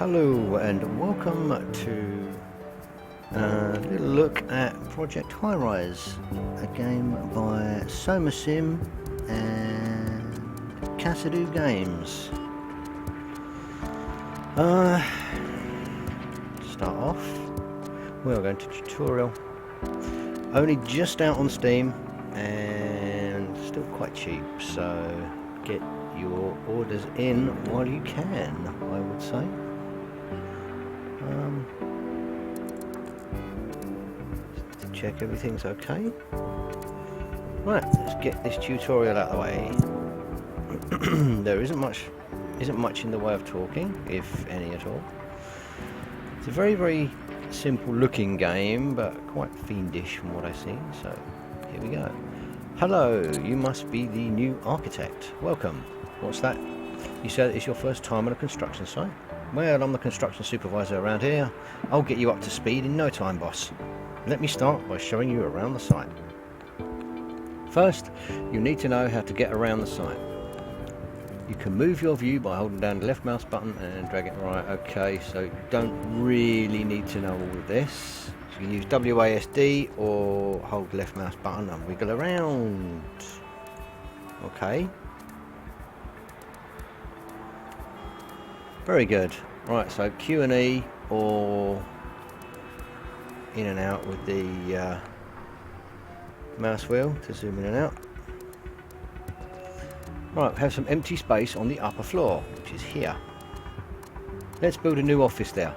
Hello and welcome to a little look at Projuct Highrise, a game by SomaSim and Kasedo games. Start off, we are going to tutorial. Only just out on Steam and still quite cheap, so get your orders in while you can, I would say. Just to check everything's okay. Right, let's get this tutorial out of the way. There isn't much in the way of talking, if any at all. It's a very simple looking game, but quite fiendish from what I see, so here we go. Hello, you must be the new architect. Welcome. What's that? You said it's your first time on a construction site? Well, I'm the construction supervisor around here. I'll get you up to speed in no time, boss. Let me start by showing you around the site. First, you need to know how to get around the site. You can move your view by holding down the left mouse button and drag it right. Okay, so you don't really need to know all of this. So you can use WASD or hold the left mouse button and wiggle around. Okay. Very good. Right, so Q and E or in and out with the mouse wheel to zoom in and out. Right, we have some empty space on the upper floor, which is here. Let's build a new office there,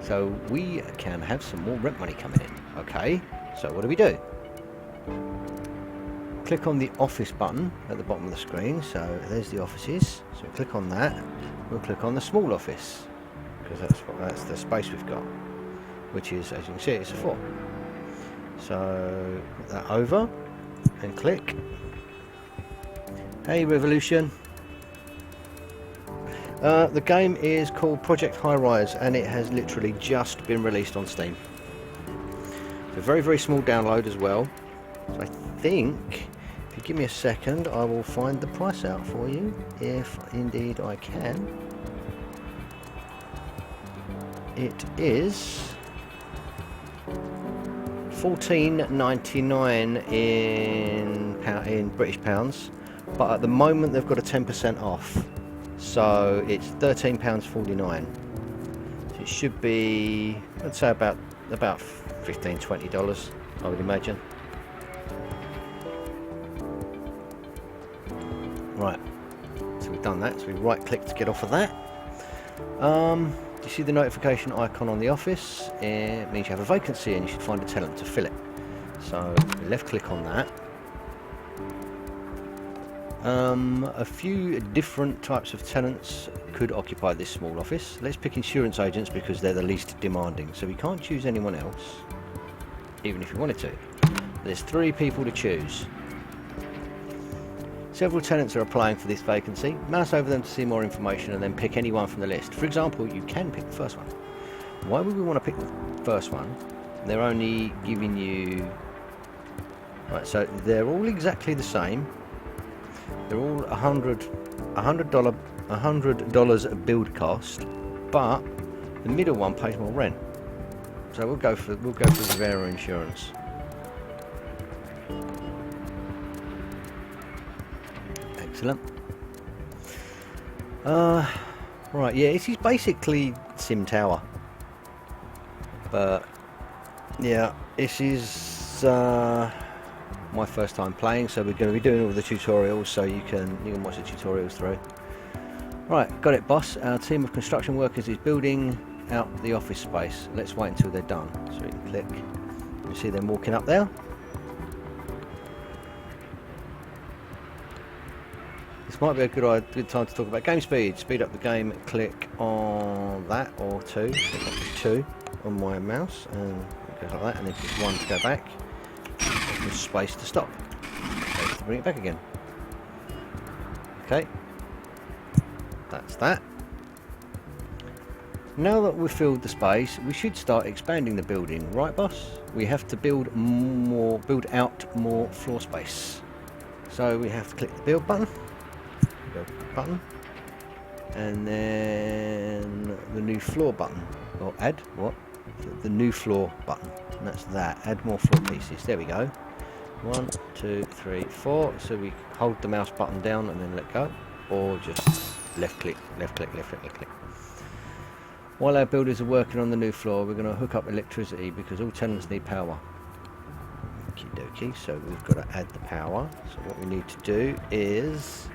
so we can have some more rent money coming in. Okay, so what do? Click on the office button at the bottom of the screen, so there's the offices. So we'll click on that. We'll click on the small office, because that's the space we've got, which is, as you can see, it's a 4. So put that over and click. Hey Revolution. The game is called Projuct Highrise and it has literally just been released on Steam. It's a very small download as well. So I think, if you give me a second, I will find the price out for you, if indeed I can. It is $14.99 in British pounds. But at the moment they've got a 10% off, so it's £13.49. So it should be, I'd say about $15–20, I would imagine. Right, so we've done that. So we right click to get off of that. Do you see the notification icon on the office? It means you have a vacancy and you should find a tenant to fill it. So left click on that. A few different types of tenants could occupy this small office. Let's pick insurance agents because they're the least demanding, so we can't choose anyone else, even if we wanted to. There's 3 people to choose. Several tenants are applying for this vacancy. Mouse over them to see more information and then pick any one from the list. For example, you can pick the first one. Why would we want to pick the first one? They're only giving you... Right, so they're all exactly the same. They're all $100 build cost, but the middle one pays more rent. So we'll go for Rivera Insurance. Excellent. Right, yeah, this is basically Sim Tower, but yeah, this is my first time playing, so we're going to be doing all the tutorials, so you can watch the tutorials through. Right, got it, boss. Our team of construction workers is building out the office space. Let's wait until they're done. So we can click. You see them walking up there. This might be a good time to talk about game speed. Speed up the game. Click on that or 2. Click on 2 on my mouse and go like that, and then click 1 to go back. Space to stop, space to bring it back again. Okay, that's that. Now that we've filled the space, we should start expanding the building, right boss? We have to build out more floor space. So we have to click the build button, and then the new floor button, or add what? The new floor button, and that's that. Add more floor pieces. There we go. 1, 2, 3, 4. So we hold the mouse button down and then let go, or just left click, left click, left click, left click. While our builders are working on the new floor, we're going to hook up electricity because all tenants need power. Okie dokie. So we've got to add the power. So what we need to do is,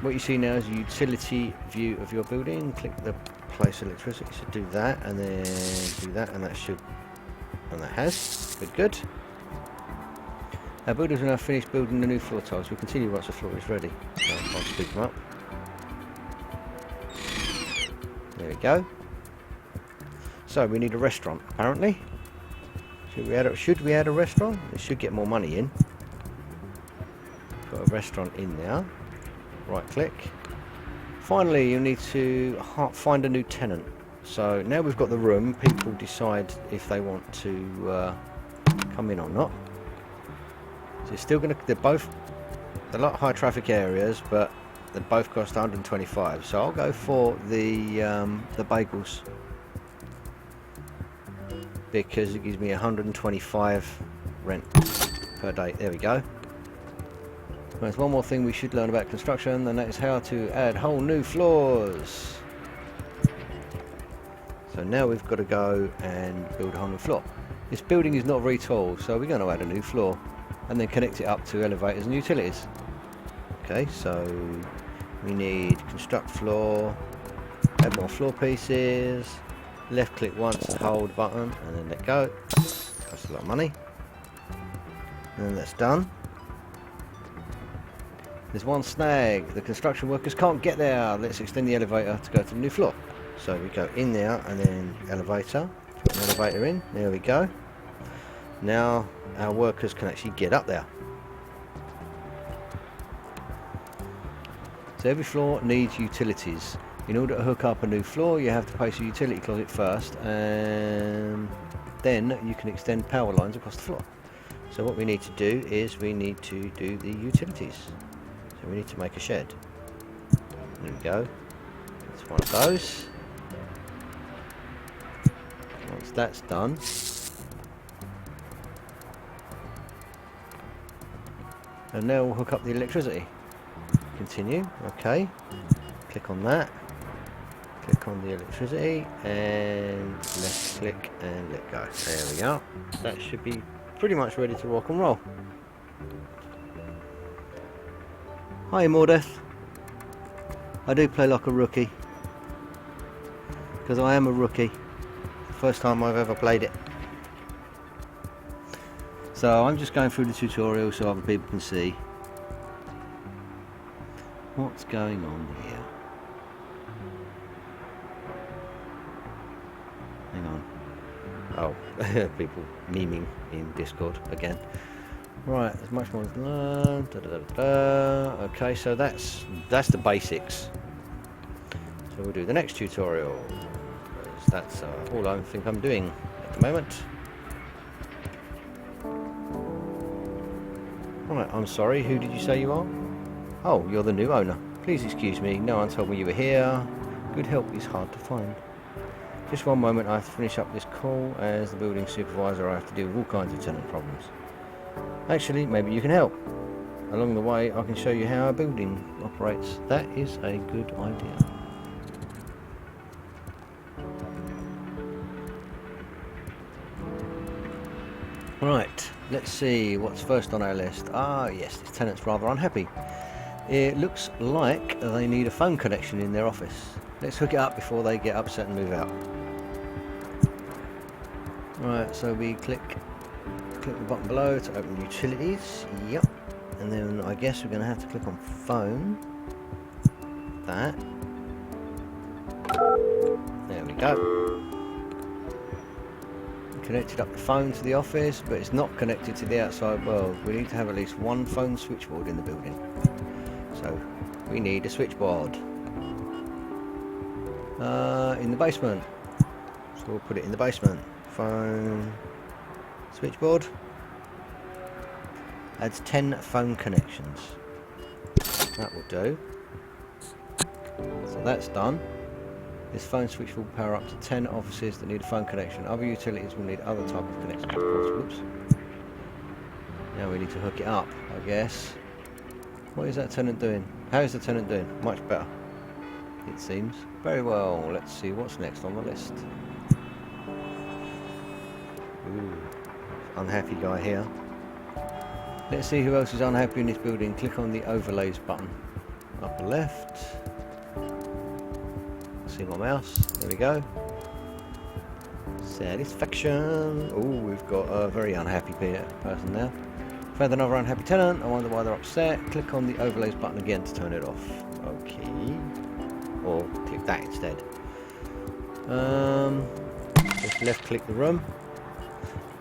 what you see now is a utility view of your building. Click the place electricity. So do that and then do that, and that should, and that has. Good. Our builders are now finished building the new floor tiles. We'll continue once the floor is ready. So I'll speed them up. There we go. So we need a restaurant apparently. Should we add a restaurant? It should get more money in. Put a restaurant in there. Right click. Finally, you need to find a new tenant. So now we've got the room, people decide if they want to come in or not. So it's still they're both a lot high traffic areas, but they both cost 125. So I'll go for the bagels because it gives me 125 rent per day. There we go. There's one more thing we should learn about construction, and that is how to add whole new floors. So now we've got to go and build a whole new floor. This building is not very tall, so we're going to add a new floor and then connect it up to elevators and utilities. Okay, so we need construct floor, add more floor pieces, left click once to hold button and then let go. Costs a lot of money. And then that's done. There's one snag, the construction workers can't get there. Let's extend the elevator to go to the new floor. So we go in there and then elevator, put an elevator in, there we go. Now our workers can actually get up there. So every floor needs utilities. In order to hook up a new floor, you have to place a utility closet first, and then you can extend power lines across the floor. So what we need to do is we need to do the utilities. So we need to make a shed. There we go. That's one of those. Once that's done, and now we'll hook up the electricity. Continue. Okay. Click on that. Click on the electricity and left click and let go. There we go. That should be pretty much ready to rock and roll. Hi Mordeth. I do play like a rookie because I am a rookie. First time I've ever played it. So I'm just going through the tutorial so other people can see what's going on here. Hang on. Oh, people memeing in Discord again. Right, there's much more to learn. Okay, so that's the basics. So we'll do the next tutorial. That's all I think I'm doing at the moment. Right, I'm sorry, who did you say you are? Oh, you're the new owner. Please excuse me, no one told me you were here. Good help is hard to find. Just one moment, I have to finish up this call. As the building supervisor, I have to deal with all kinds of tenant problems. Actually, maybe you can help. Along the way, I can show you how our building operates. That is a good idea. Right, let's see what's first on our list. Ah, yes, this tenant's rather unhappy. It looks like they need a phone connection in their office. Let's hook it up before they get upset and move out. Right, so we click the button below to open utilities. Yep. And then I guess we're going to have to click on phone. That. There we go. Connected up the phone to the office, but it's not connected to the outside world. We need to have at least one phone switchboard in the building. So we need a switchboard. In the basement. So we'll put it in the basement. Phone switchboard. Adds 10 phone connections. That will do. So that's done. This phone switch will power up to 10 offices that need a phone connection. Other utilities will need other type of connection. Whoops. Now we need to hook it up, I guess. What is that tenant doing? How is the tenant doing? Much better, it seems. Very well. Let's see what's next on the list. Ooh, unhappy guy here. Let's see who else is unhappy in this building. Click on the overlays button. Upper left. See my mouse. There we go. Satisfaction. Oh, we've got a very unhappy person there. Found another unhappy tenant. I wonder why they're upset. Click on the overlays button again to turn it off. Okay. Or click that instead. Just left click the room.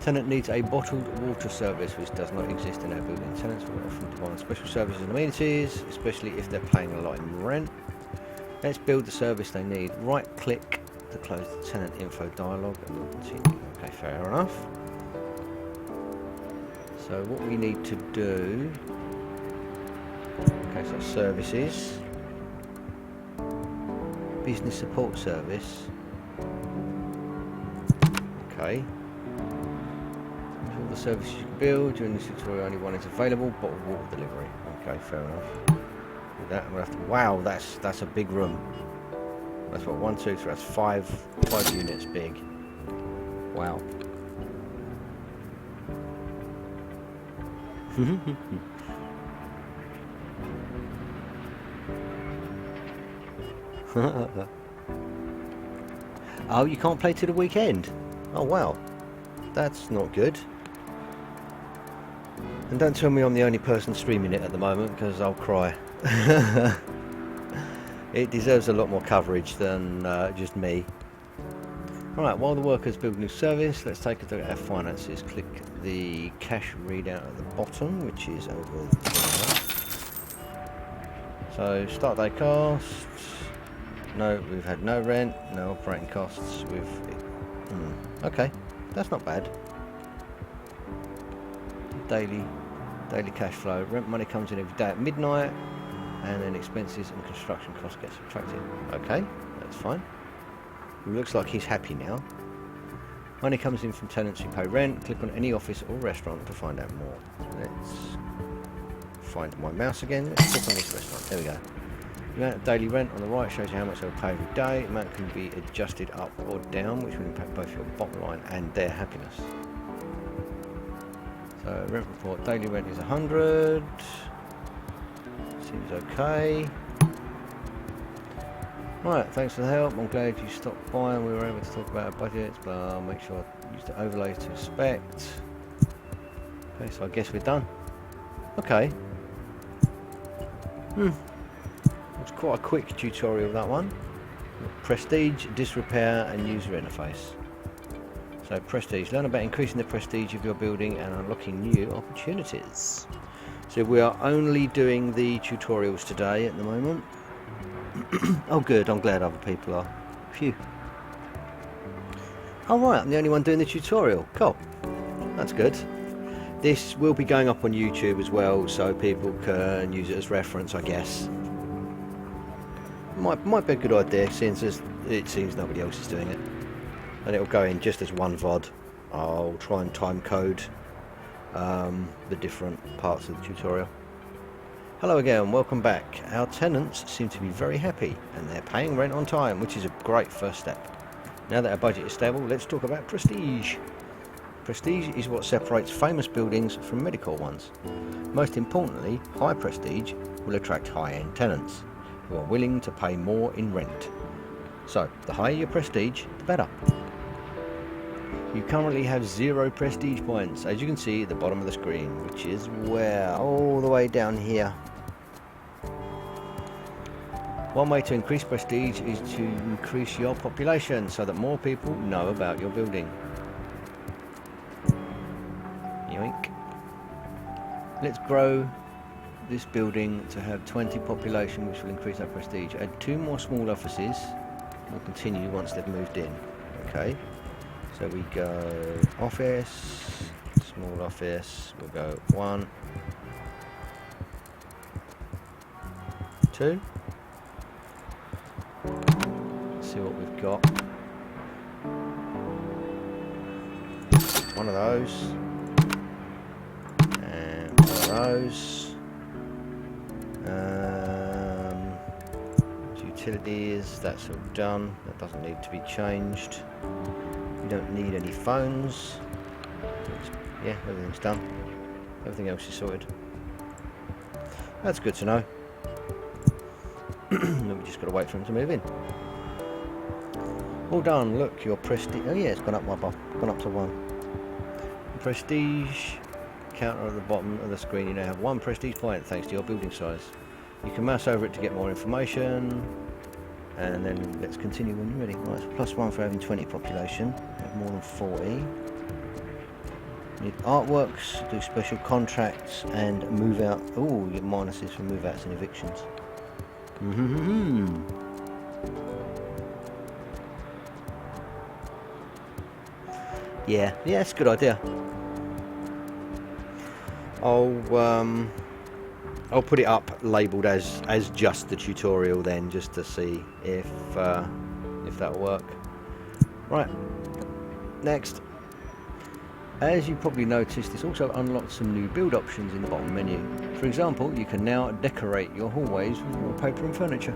Tenant needs a bottled water service which does not exist in our building. Tenants will often demand special services and amenities, especially if they're paying a lot in rent. Let's build the service they need. Right click to close the tenant info dialog and we'll continue. Okay, fair enough. So what we need to do, okay, so services, business support service, okay. All the services you can build during this tutorial, only one is available, bottled water delivery. Okay, fair enough. With that, we'll have to, wow, that's a big room. That's what, 1, 2, 3, that's five units big. Wow. Oh, you can't play to the weekend? Oh wow, that's not good. And don't tell me I'm the only person streaming it at the moment, because I'll cry. It deserves a lot more coverage than just me. Alright, while the workers build a new service, let's take a look at our finances. Click the cash readout at the bottom, which is over there. So, start day costs. No, we've had no rent, no operating costs. Okay, that's not bad. Daily cash flow. Rent money comes in every day at midnight, and then expenses and construction costs get subtracted. Okay, that's fine. It looks like he's happy now. Money comes in from tenants who pay rent. Click on any office or restaurant to find out more. Let's find my mouse again. Let's click on this restaurant. There we go. The amount of daily rent on the right shows you how much they'll pay every day. The amount can be adjusted up or down, which will impact both your bottom line and their happiness. So rent report, daily rent is 100. Seems okay. Right, thanks for the help. I'm glad you stopped by and we were able to talk about our budgets, but I'll make sure I use the overlays to inspect. Okay, so I guess we're done. Okay. It's quite a quick tutorial, that one. Prestige, disrepair and user interface. So prestige, learn about increasing the prestige of your building and unlocking new opportunities. So we are only doing the tutorials today at the moment. Oh good, I'm glad other people are. Phew. Alright, I'm the only one doing the tutorial. Cool. That's good. This will be going up on YouTube as well, so people can use it as reference, I guess. Might be a good idea, since it seems nobody else is doing it. And it'll go in just as one VOD. I'll try and time code the different parts of the tutorial. Hello again, welcome back. Our tenants seem to be very happy and they're paying rent on time, which is a great first step. Now that our budget is stable, let's talk about prestige. Prestige is what separates famous buildings from mediocre ones. Most importantly, high prestige will attract high-end tenants who are willing to pay more in rent. So, the higher your prestige, the better. You currently have 0 prestige points, as you can see at the bottom of the screen, which is where? All the way down here. One way to increase prestige is to increase your population so that more people know about your building. Yoink. Let's grow this building to have 20 population, which will increase our prestige. Add 2 more small offices. We'll continue once they've moved in. Okay. So we go office, small office, we'll go 1, 2. see what we've got. One of those. And one of those. Utilities, that's all done. That doesn't need to be changed. You don't need any phones. Yeah, everything's done. Everything else is sorted. That's good to know. Then we just got to wait for him to move in. All done. Look, your prestige. Oh yeah, it's gone up one bar. Gone up to 1. Prestige counter at the bottom of the screen. You now have 1 prestige point thanks to your building size. You can mouse over it to get more information. And then let's continue when you're ready. Right, it's +1 for having 20 population. Have more than 40. Need artworks, do special contracts, and move out. Oh, you get minuses for move outs and evictions. Yeah, it's a good idea. I'll put it up labelled as just the tutorial then, just to see if that'll work. Right, next. As you probably noticed, this also unlocks some new build options in the bottom menu. For example, you can now decorate your hallways with wallpaper and furniture.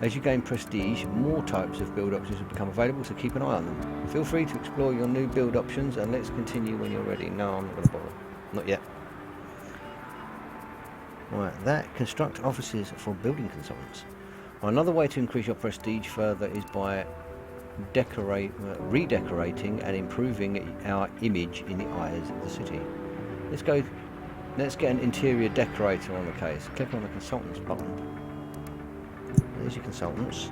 As you gain prestige, more types of build options will become available, so keep an eye on them. Feel free to explore your new build options, and let's continue when you're ready. No, I'm not going to bother. Not yet. Right, that construct offices for building consultants. Another way to increase your prestige further is by redecorating and improving our image in the eyes of the city. Let's get an interior decorator on the case. Click on the consultants button. There's your consultants.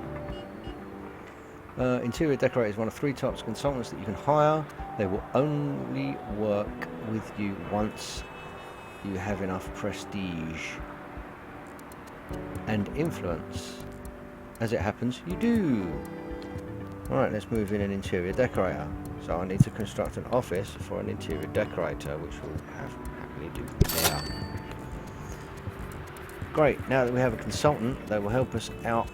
Interior decorator is one of 3 types of consultants that you can hire. They will only work with you once you have enough prestige and influence. As it happens, you do. Alright, let's move in an interior decorator. So I need to construct an office for an interior decorator, which we'll happily do now. Great, now that we have a consultant, they will help us out,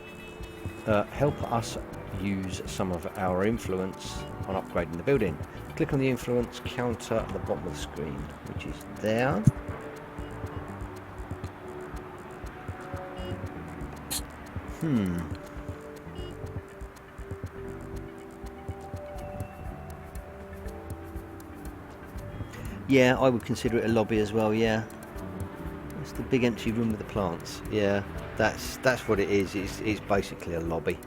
help us use some of our influence on upgrading the building. Click on the influence counter at the bottom of the screen, which is there. Yeah, I would consider it a lobby as well, yeah. It's the big empty room with the plants. Yeah, that's what it is. It's basically a lobby.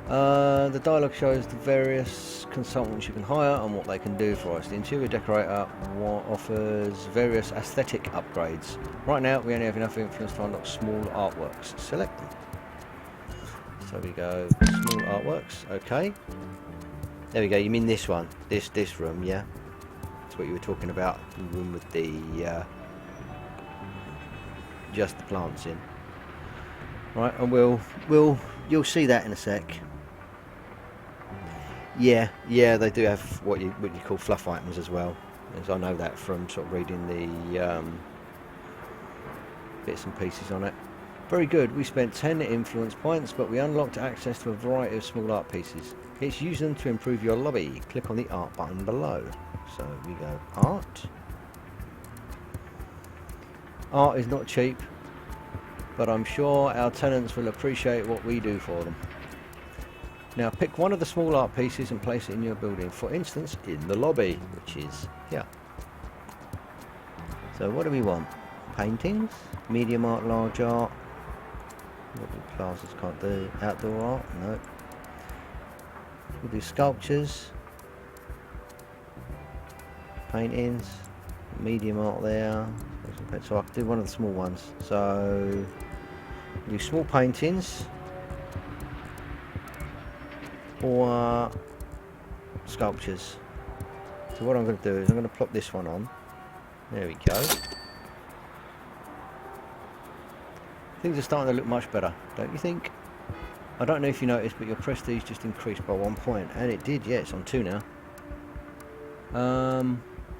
The dialogue shows the various consultants you can hire and what they can do for us. The interior decorator offers various aesthetic upgrades. Right now, we only have enough influence to unlock small artworks. Select them. So we go small artworks. Okay. There we go. You mean this one? This room? Yeah. That's what you were talking about. The room with the just the plants in. Right, and you'll see that in a sec. Yeah, they do have what you call fluff items as well, as I know that from sort of reading the bits and pieces on it. Very good. We spent 10 influence points, but we unlocked access to a variety of small art pieces. It's use them to improve your lobby. Click on the art button below. So we go art. Art is not cheap, but I'm sure our tenants will appreciate what we do for them. Now pick one of the small art pieces and place it in your building, for instance in the lobby, which is here. So what do we want? Paintings, medium art, large art. What the classes can't do. Outdoor art, no. We'll do sculptures, paintings, medium art there. So I can do one of the small ones. So do small paintings or sculptures. So what I'm going to do is I'm going to plop this one on. There we go. Things are starting to look much better, don't you think? I don't know if you noticed, but your prestige just increased by 1 point, and it did. Yeah, it's on 2 now.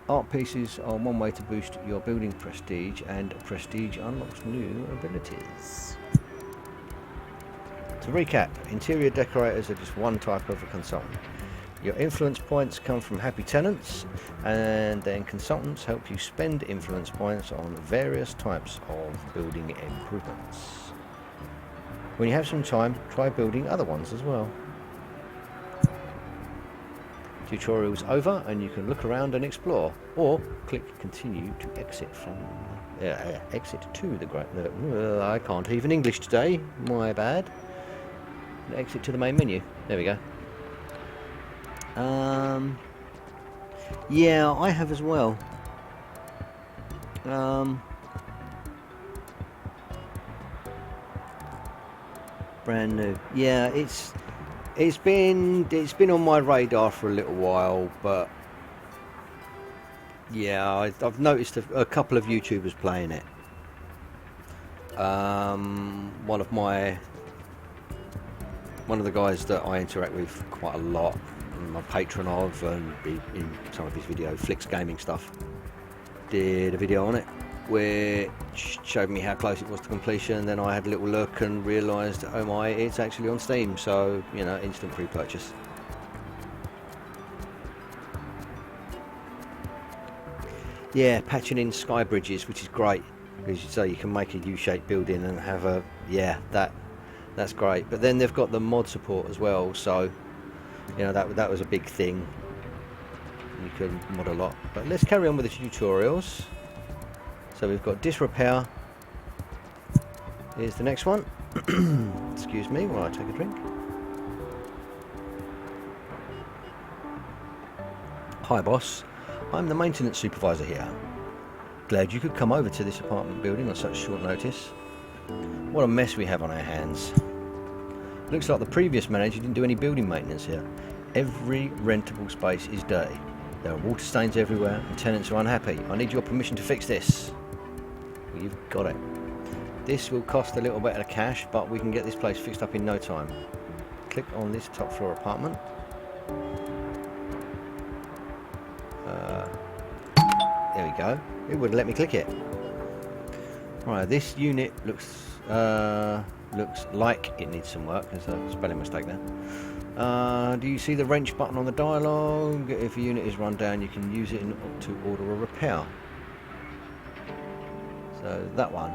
Art pieces are one way to boost your building prestige, and prestige unlocks new abilities. To recap, interior decorators are just one type of a consultant. Your influence points come from happy tenants, and then consultants help you spend influence points on various types of building improvements. When you have some time, try building other ones as well. Tutorial's over and you can look around and explore, or click continue to exit from exit to the great. I can't even English today. My bad. Exit to the main menu. There we go. Yeah, I have as well. Brand new. Yeah, it's been on my radar for a little while, but yeah, I've noticed a couple of YouTubers playing it. One of the guys that I interact with quite a lot, I'm a patron of, and in some of his videos, Flicks Gaming stuff, did a video on it which showed me how close it was to completion. Then I had a little look and realised, oh my, it's actually on Steam, so you know, instant pre-purchase. Yeah, patching in sky bridges, which is great, because so you can make a U-shaped building and have a, yeah, that's great. But then they've got the mod support as well, so you know, that was a big thing. You can mod a lot. But let's carry on with the tutorials. So we've got Disrepair. Here's the next one. Excuse me while I take a drink. Hi boss, I'm the maintenance supervisor here. Glad you could come over to this apartment building on such short notice. What a mess we have on our hands. Looks like the previous manager didn't do any building maintenance here. Every rentable space is dirty. There are water stains everywhere and tenants are unhappy. I need your permission to fix this. Well, you've got it. This will cost a little bit of cash, but we can get this place fixed up in no time. Click on this top floor apartment. There we go. It wouldn't let me click it. Right, this unit looks like it needs some work. There's a spelling mistake there. Do you see the wrench button on the dialogue? If a unit is run down, you can use it to order a repair. So that one,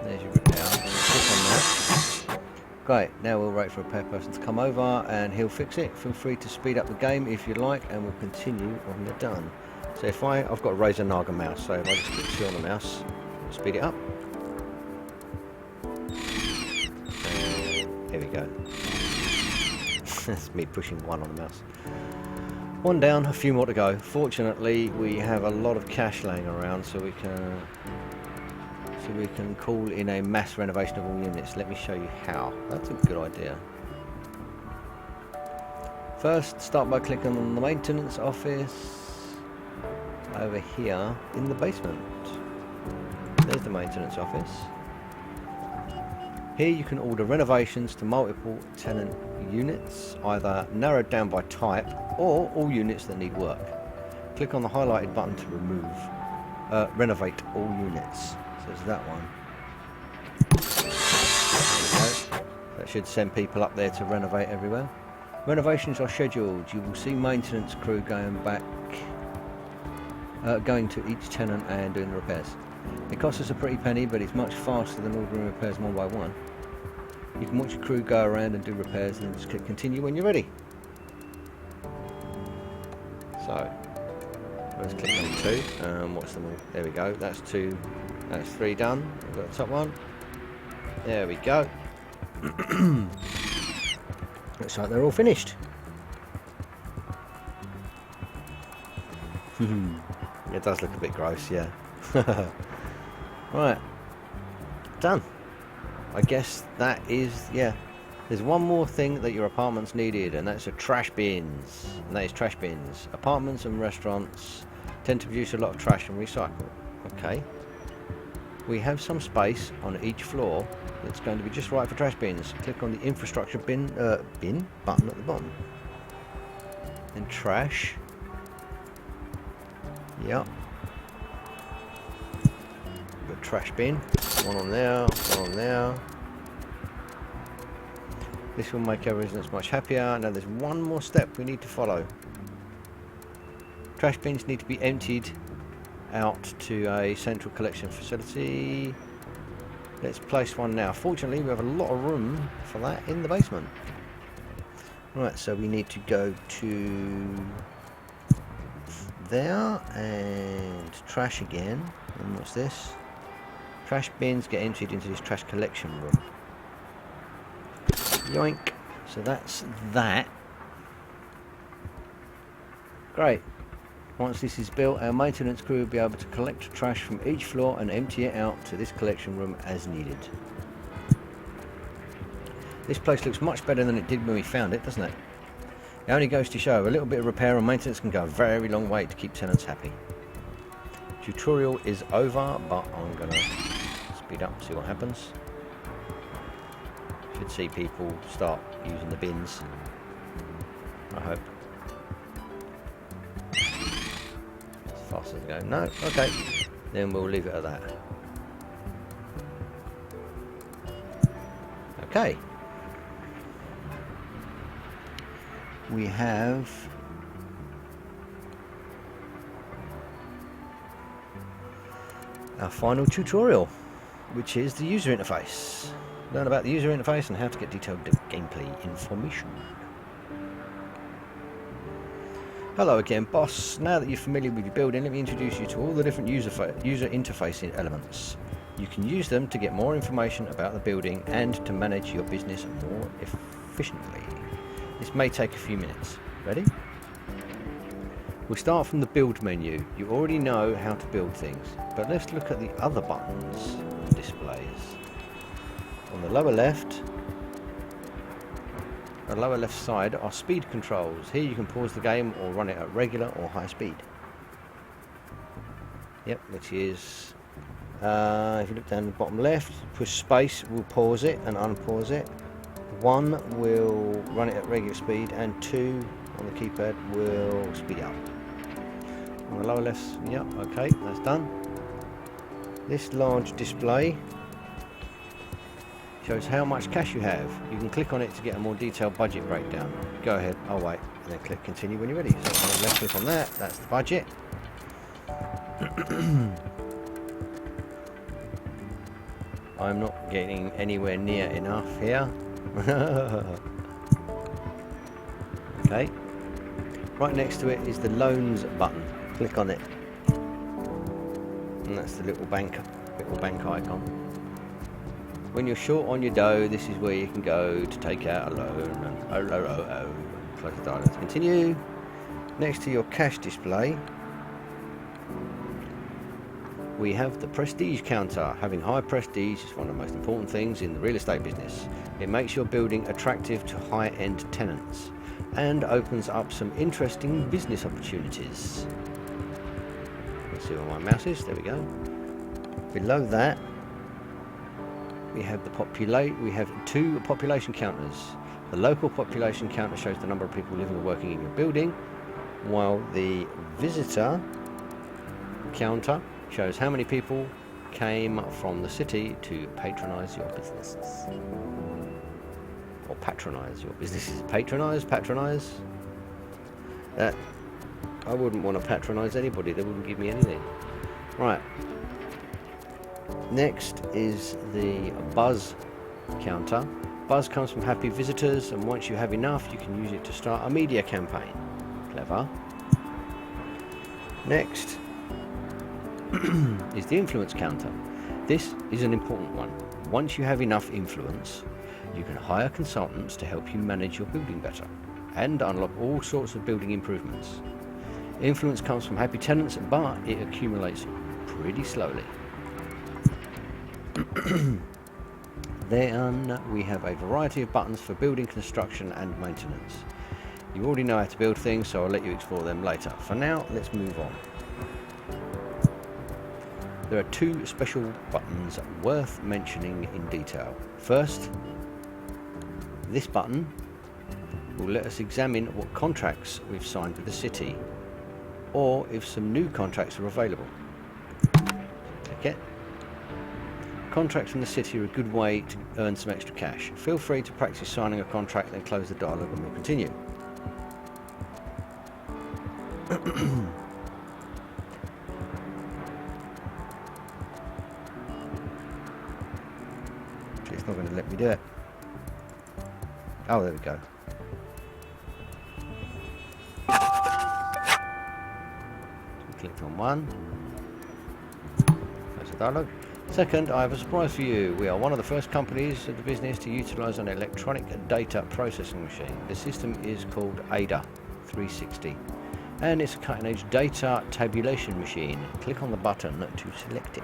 there's your repair. Click on that. Great, now we'll wait for a repair person to come over and he'll fix it. Feel free to speed up the game if you like, and we'll continue when you're done. So if I've got a Razer Naga mouse, so if I just click C on the mouse, speed it up. Here we go. That's me pushing one on the mouse. One down, a few more to go. Fortunately, we have a lot of cash laying around, so we can call in a mass renovation of all units. Let me show you how. That's a good idea. First, start by clicking on the maintenance office over here in the basement. There's the maintenance office. Here you can order renovations to multiple tenant units, either narrowed down by type or all units that need work. Click on the highlighted button to renovate all units. So there's that one. There we go. That should send people up there to renovate everywhere. Renovations are scheduled. You will see maintenance crew going to each tenant and doing the repairs. It costs us a pretty penny, but it's much faster than ordering repairs one by one. You can watch your crew go around and do repairs and then just click continue when you're ready. So, let's click on 2 and watch them all. There we go, that's 2, that's 3 done. We've got the top one. There we go. Looks like they're all finished. It does look a bit gross, yeah. Right, done. I guess that is, yeah. There's one more thing that your apartments needed, and that's a trash bins. And that is trash bins. Apartments and restaurants tend to produce a lot of trash and recycle. Okay. We have some space on each floor that's going to be just right for trash bins. Click on the infrastructure bin button at the bottom. Then trash. Yep. Got trash bin. One on there, one on there. This will make our residents much happier. Now there's one more step we need to follow. Trash bins need to be emptied out to a central collection facility. Let's place one now. Fortunately, we have a lot of room for that in the basement. Right, so we need to go to there and trash again. And what's this? Trash bins get emptied into this trash collection room. Yoink. So that's that. Great. Once this is built, our maintenance crew will be able to collect trash from each floor and empty it out to this collection room as needed. This place looks much better than it did when we found it, doesn't it? It only goes to show a little bit of repair and maintenance can go a very long way to keep tenants happy. Tutorial is over, but I'm going to speed up, see what happens. Should see people start using the bins, I hope. As fast as I go. No? Okay. Then we'll leave it at that. Okay. We have our final tutorial, which is the user interface. Learn about the user interface and how to get detailed gameplay information. Hello again, boss. Now that you're familiar with your building, let me introduce you to all the different user interface elements. You can use them to get more information about the building and to manage your business more efficiently. This may take a few minutes. Ready? We'll start from the build menu. You already know how to build things, but let's look at the other buttons and displays. On the lower left side are speed controls. Here you can pause the game or run it at regular or high speed. Yep, which is if you look down the bottom left, push space will pause it and unpause it. 1 will run it at regular speed, and 2 on the keypad will speed it up. On the lower left, yep, okay, that's done. This large display shows how much cash you have. You can click on it to get a more detailed budget breakdown. Go ahead, I'll wait, and then click continue when you're ready. So left click on that, that's the budget. I'm not getting anywhere near enough here. Okay. Right next to it is the loans button. Click on it. And that's the little bank icon. When you're short on your dough, this is where you can go to take out a loan. And close the dial. Let's continue. Next to your cash display, we have the prestige counter. Having high prestige is one of the most important things in the real estate business. It makes your building attractive to high-end tenants and opens up some interesting business opportunities. Let's see where my mouse is. There we go. Below that, we have we have 2 population counters. The local population counter shows the number of people living or working in your building, while the visitor counter shows how many people came from the city to patronize your businesses. Or patronize your businesses. Patronize? I wouldn't want to patronize anybody. They wouldn't give me anything. Right. Next is the buzz counter. Buzz comes from happy visitors, and once you have enough, you can use it to start a media campaign. Clever. Next is the influence counter. This is an important one. Once you have enough influence, you can hire consultants to help you manage your building better and unlock all sorts of building improvements. Influence comes from happy tenants, but it accumulates pretty slowly. Then we have a variety of buttons for building construction and maintenance. You already know how to build things, so I'll let you explore them later. For now, let's move on. There are 2 special buttons worth mentioning in detail. First, this button will let us examine what contracts we've signed with the city, or if some new contracts are available. Click it. Contracts from the city are a good way to earn some extra cash. Feel free to practice signing a contract, then close the dialogue and we'll continue. It's not going to let me do it. Oh, there we go. Click on one. Close the dialogue. Second, I have a surprise for you. We are one of the first companies of the business to utilise an electronic data processing machine. The system is called ADA 360 and it's a cutting-edge data tabulation machine. Click on the button to select it.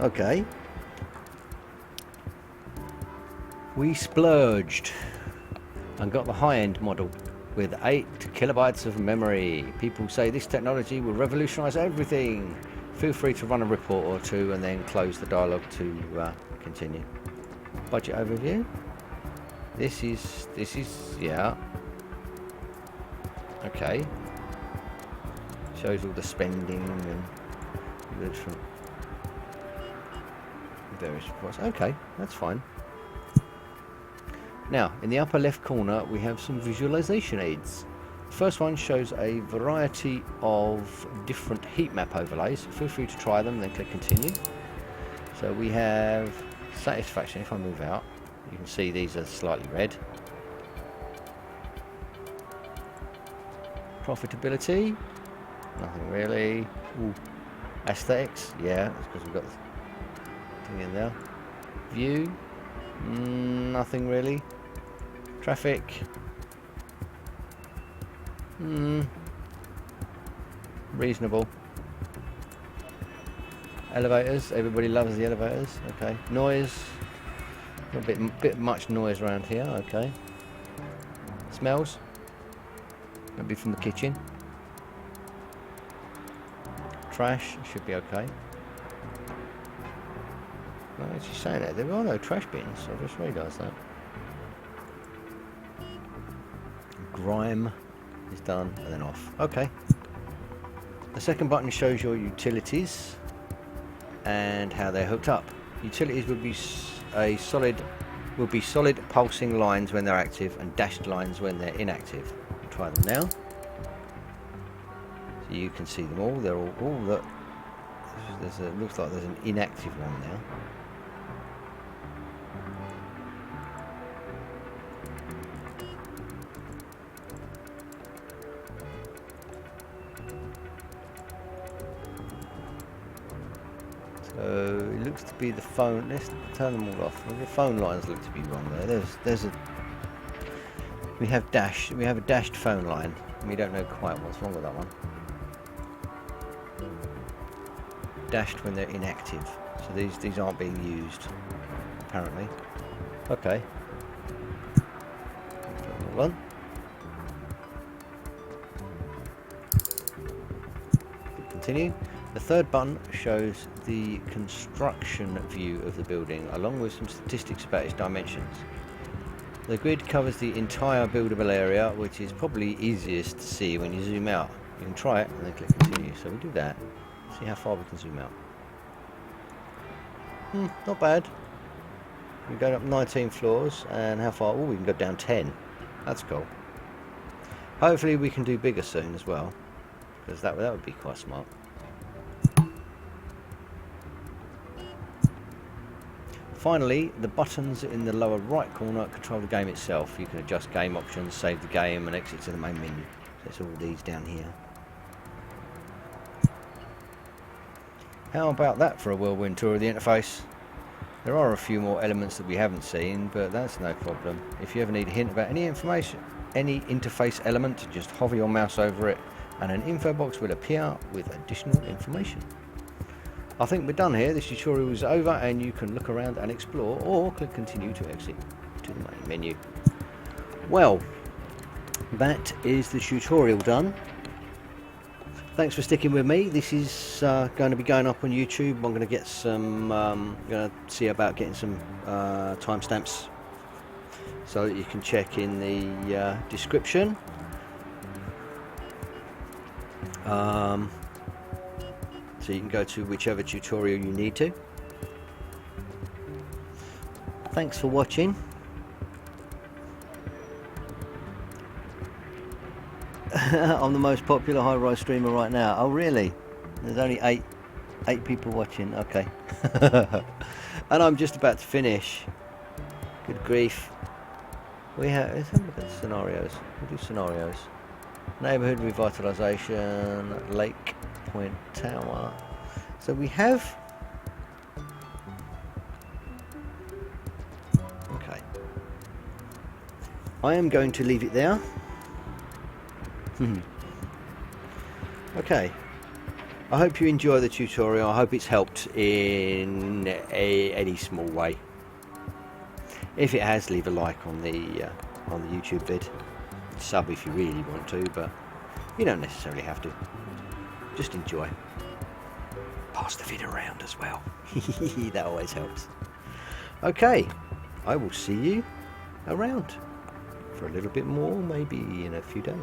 Okay. We splurged and got the high-end model with 8 kilobytes of memory. People say this technology will revolutionise everything. Feel free to run a report or two and then close the dialogue to continue. Budget overview. This is yeah. Okay. Shows all the spending and the different various reports. Okay, that's fine. Now, in the upper left corner, we have some visualization aids. The first one shows a variety of different heat map overlays. Feel free to try them, then click continue. So we have satisfaction. If I move out, you can see these are slightly red. Profitability, nothing really. Ooh. Aesthetics, yeah, that's because we've got the thing in there. View, nothing really. Traffic, reasonable. Elevators, everybody loves the elevators. Okay. Noise, a bit much noise around here. Okay. Smells, maybe from the kitchen. Trash should be okay. No, it's just saying that there are no trash bins. I just realised that. Grime is done and then off. Okay. The second button shows your utilities and how they're hooked up. Utilities would be solid pulsing lines when they're active and dashed lines when they're inactive. I'll try them now. So you can see them all. They're all that. Looks like there's an inactive one now. So it looks to be the phone. Let's turn them all off. The phone lines look to be wrong there. We have a dashed phone line. We don't know quite what's wrong with that one. Dashed when they're inactive. So these aren't being used apparently. Okay. One. Continue. The third button shows the construction view of the building along with some statistics about its dimensions. The grid covers the entire buildable area, which is probably easiest to see when you zoom out. You can try it and then click continue. So we do that. See how far we can zoom out. Not bad. We're going up 19 floors and how far? Oh, we can go down 10. That's cool. Hopefully we can do bigger soon as well, because that would be quite smart. Finally, the buttons in the lower right corner control the game itself. You can adjust game options, save the game and exit to the main menu. So it's all these down here. How about that for a whirlwind tour of the interface? There are a few more elements that we haven't seen, but that's no problem. If you ever need a hint about any information, any interface element, just hover your mouse over it and an info box will appear with additional information. I think we're done here. This tutorial is over and you can look around and explore or click continue to exit to the main menu. Well, that is the tutorial done. Thanks for sticking with me. This is going to be going up on YouTube. I'm going to get some, going to see about getting some timestamps so that you can check in the description. So you can go to whichever tutorial you need to. Thanks for watching. I'm the most popular high-rise streamer right now. Oh really? There's only eight people watching. Okay. And I'm just about to finish. Good grief. Let's have a look at scenarios. We'll do scenarios. Neighbourhood revitalisation, Lake Point Tower. So we have... Okay. I am going to leave it there. Okay. I hope you enjoy the tutorial. I hope it's helped in any small way. If it has, leave a like on the YouTube vid. Sub if you really want to, but you don't necessarily have to. Just enjoy. Pass the vid around as well. That always helps. Okay, I will see you around for a little bit more, maybe in a few days.